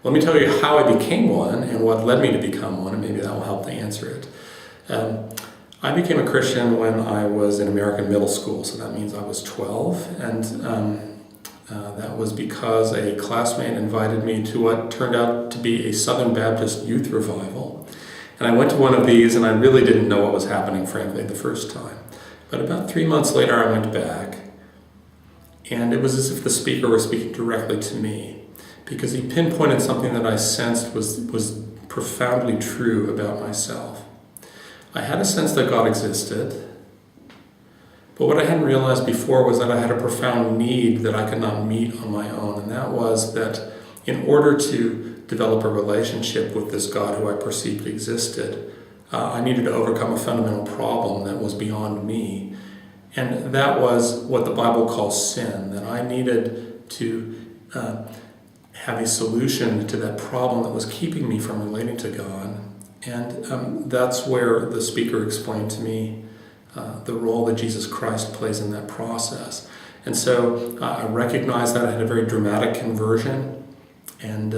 Let me tell you how I became one and what led me to become one, and maybe that will help to answer it. I became a Christian when I was in American middle school, so that means I was 12, and that was because a classmate invited me to what turned out to be a Southern Baptist youth revival. And I went to one of these, and I really didn't know what was happening, frankly, the first time. But about 3 months later, I went back, and it was as if the speaker was speaking directly to me, because he pinpointed something that I sensed was profoundly true about myself. I had a sense that God existed, but what I hadn't realized before was that I had a profound need that I could not meet on my own, and that was that in order to develop a relationship with this God who I perceived existed, I needed to overcome a fundamental problem that was beyond me, and that was what the Bible calls sin, that I needed to have a solution to that problem that was keeping me from relating to God. And that's where the speaker explained to me the role that Jesus Christ plays in that process. And so I recognized that I had a very dramatic conversion, and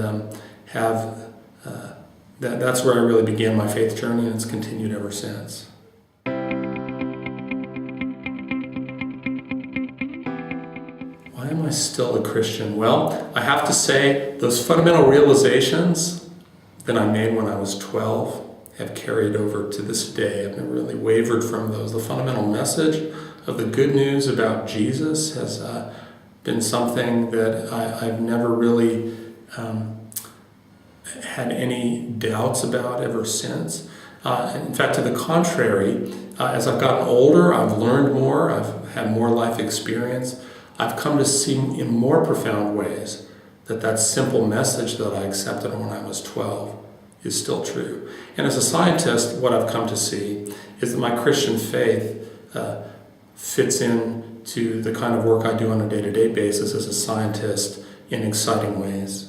that's where I really began my faith journey, and it's continued ever since. Why am I still a Christian? Well, I have to say those fundamental realizations that I made when I was 12 have carried over to this day. I've never really wavered from those. The fundamental message of the good news about Jesus has been something that I've never really had any doubts about ever since. In fact, to the contrary, as I've gotten older, I've learned more, I've had more life experience, I've come to see in more profound ways that simple message that I accepted when I was 12 is still true. And as a scientist, what I've come to see is that my Christian faith fits in to the kind of work I do on a day-to-day basis as a scientist in exciting ways.